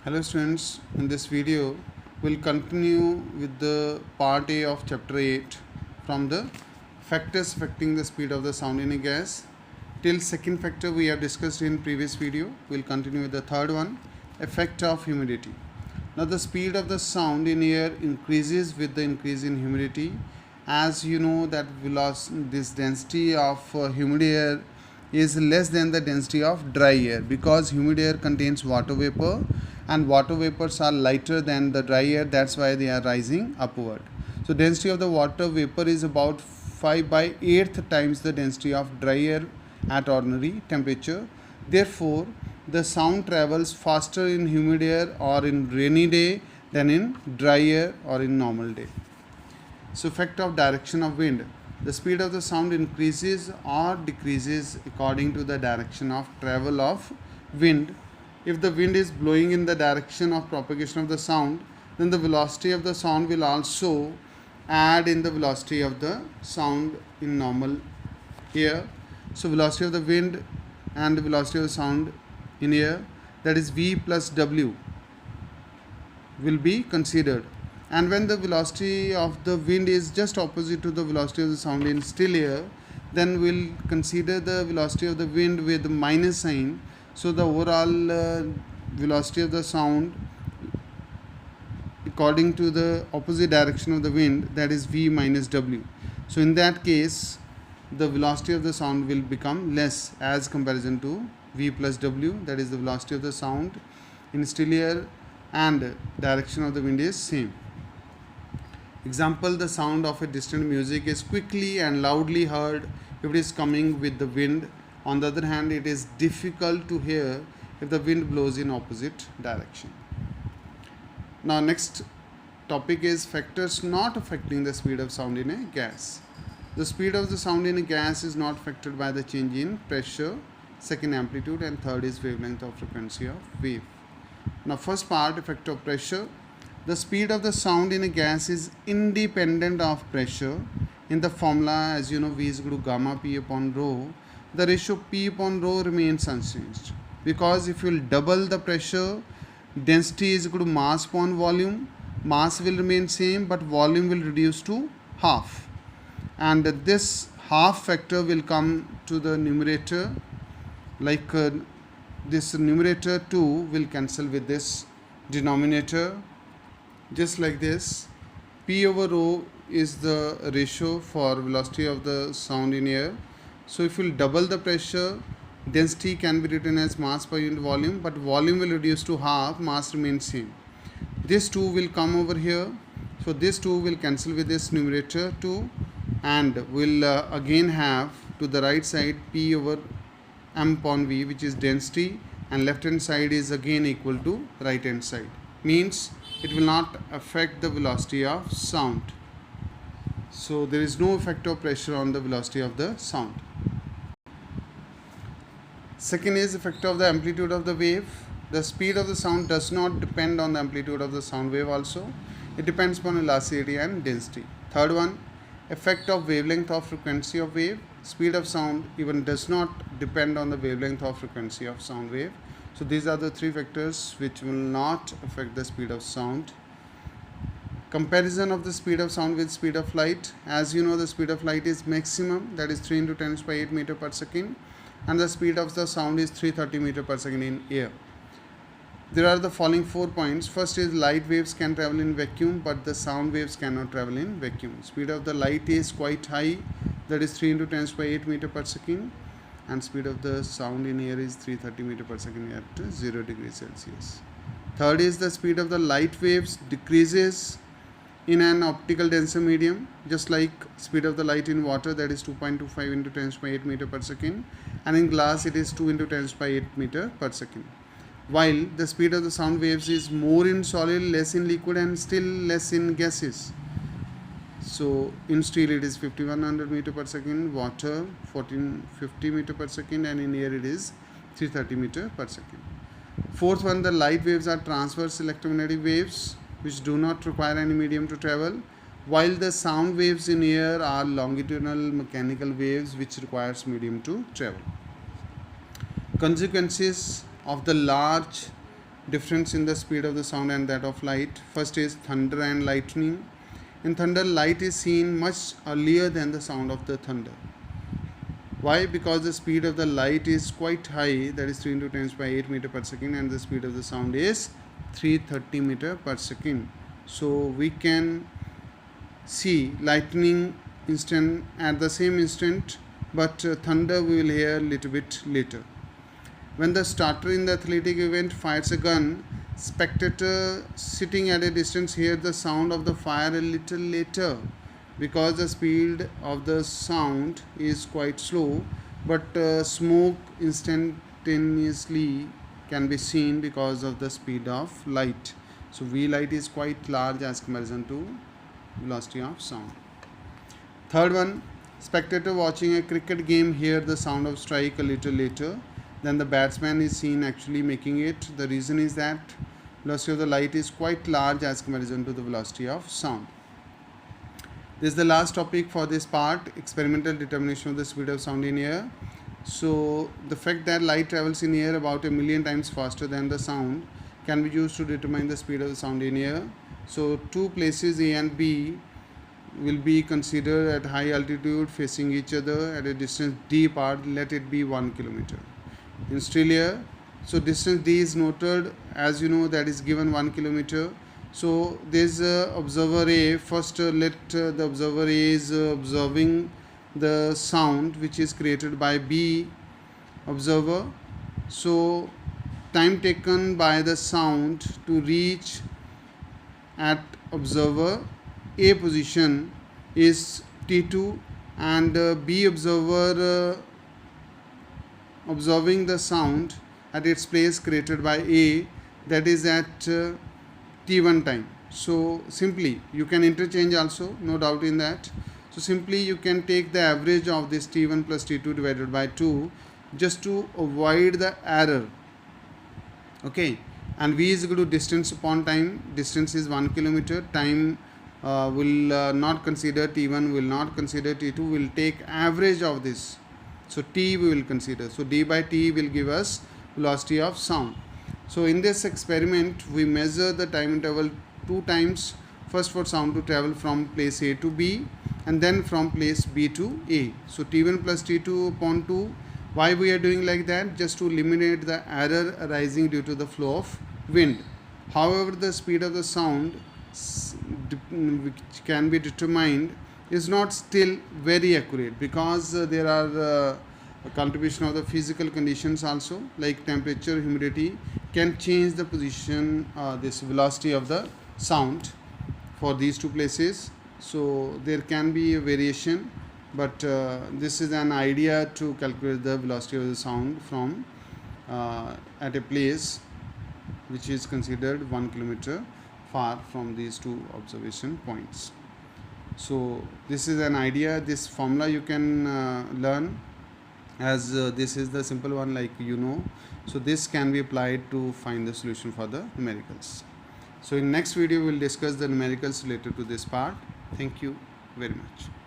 Hello students, in this video we'll continue with the part A of chapter 8 from the factors affecting the speed of the sound in a gas. Till second factor we have discussed in previous video. We'll continue with the third one, effect of humidity. Now the speed of the sound in air increases with the increase in humidity. As you know that this density of humid air is less than the density of dry air because humid air contains water vapor and water vapors are lighter than the dry air, that's why they are rising upward. So density of the water vapor is about 5 by 8th times the density of dry air at ordinary temperature. Therefore the sound travels faster in humid air or in rainy day than in dry air or in normal day. So effect of direction of wind. The speed of the sound increases or decreases according to the direction of travel of wind. If the wind is blowing in the direction of propagation of the sound, then the velocity of the sound will also add in the velocity of the sound in normal air. So velocity of the wind and the velocity of the sound in air, that is V plus W, will be considered. And when the velocity of the wind is just opposite to the velocity of the sound in still air, then we'll consider the velocity of the wind with minus sign. So the overall velocity of the sound according to the opposite direction of the wind, that is V minus W. So in that case the velocity of the sound will become less as comparison to V plus W, that is the velocity of the sound in still air and direction of the wind is same. Example, the sound of a distant music is quickly and loudly heard if it is coming with the wind. On the other hand, it is difficult to hear if the wind blows in opposite direction. Now next topic is factors not affecting the speed of sound in a gas. The speed of the sound in a gas is not affected by the change in pressure, second amplitude, and third is wavelength or frequency of wave. Now first part, effect of pressure. The speed of the sound in a gas is independent of pressure. In the formula, as you know, V is equal to gamma P upon rho. The ratio P upon rho remains unchanged because if you will double the pressure, density is equal to mass upon volume. Mass will remain same, but volume will reduce to half. And this half factor will come to the numerator, like this numerator 2 will cancel with this denominator. Just like this, P over rho is the ratio for velocity of the sound in air. So if you double the pressure, density can be written as mass per unit volume, but volume will reduce to half, mass remains same. This 2 will come over here, so this 2 will cancel with this numerator 2 and will again have to the right side P over m upon V, which is density, and left hand side is again equal to right hand side. Means it will not affect the velocity of sound. So there is no effect of pressure on the velocity of the sound. Second is effect of the amplitude of the wave. The speed of the sound does not depend on the amplitude of the sound wave also. It depends upon elasticity and density. Third one, effect of wavelength or frequency of wave. Speed of sound even does not depend on the wavelength or frequency of sound wave. So these are the three factors which will not affect the speed of sound. Comparison of the speed of sound with speed of light. As you know, the speed of light is maximum, that is 3 into 10 by 8 meter per second, and the speed of the sound is 330 meter per second in air. There are the following 4 points. First is light waves can travel in vacuum, but the sound waves cannot travel in vacuum. Speed of the light is quite high, that is 3 into 10 by 8 meter per second, and speed of the sound in air is 330 meter per second at 0 degrees Celsius. Third is the speed of the light waves decreases in an optical denser medium, just like speed of the light in water, that is 2.25 into 10 by 8 meter per second, and in glass it is 2 into 10 by 8 meter per second. While the speed of the sound waves is more in solid, less in liquid, and still less in gases. So in steel it is 5100 meter per second, water 1450 meter per second, and in air it is 330 meter per second. Fourth one, the light waves are transverse electromagnetic waves which do not require any medium to travel, while the sound waves in air are longitudinal mechanical waves which requires medium to travel. Consequences of the large difference in the speed of the sound and that of light. First is thunder and lightning. In thunder, light is seen much earlier than the sound of the thunder. Why? Because the speed of the light is quite high, that is 3 into 10 by 8 meter per second, and the speed of the sound is 330 meter per second. So we can see lightning instant at the same instant, but thunder we will hear a little bit later. When the starter in the athletic event fires a gun, spectator sitting at a distance hear the sound of the fire a little later, because the speed of the sound is quite slow, but smoke instantaneously can be seen because of the speed of light. So V light is quite large as comparison to velocity of sound. Third one, spectator watching a cricket game hear the sound of strike a little later than the batsman is seen actually making it. The reason is that velocity of the light is quite large as comparison to the velocity of sound. This is the last topic for this part, experimental determination of the speed of sound in air. So the fact that light travels in air about 1,000,000 times faster than the sound can be used to determine the speed of the sound in air. So two places A and B will be considered at high altitude facing each other at a distance d apart, let it be 1 kilometer. In still air, so distance d is noted, as you know, that is given 1 kilometer. So there is observer A. First let the observer A is observing the sound which is created by B observer. So time taken by the sound to reach at observer A position is T2, and B observer observing the sound at its place created by A, that is at T1 time. So simply you can interchange also, no doubt in that. So simply you can take the average of this T1 plus T2 divided by 2 just to avoid the error. Okay, and V is equal to distance upon time. Distance is 1 kilometer. Time will not consider T1, will not consider T2, will take average of this. So T we will consider. So D by T will give us velocity of sound. So in this experiment we measure the time interval 2 times, first for sound to travel from place A to B and then from place B to A. So T1 plus T2 upon 2. Why we are doing like that? Just to eliminate the error arising due to the flow of wind. However, the speed of the sound which can be determined is not still very accurate, because there are a contribution of the physical conditions also, like temperature, humidity can change the position, this velocity of the sound for these two places. So there can be a variation, but this is an idea to calculate the velocity of the sound from at a place which is considered 1 kilometer far from these two observation points. So this is an idea. This formula you can learn, as this is the simple one, like you know. So this can be applied to find the solution for the numericals. So in next video we will discuss the numericals related to this part. Thank you very much.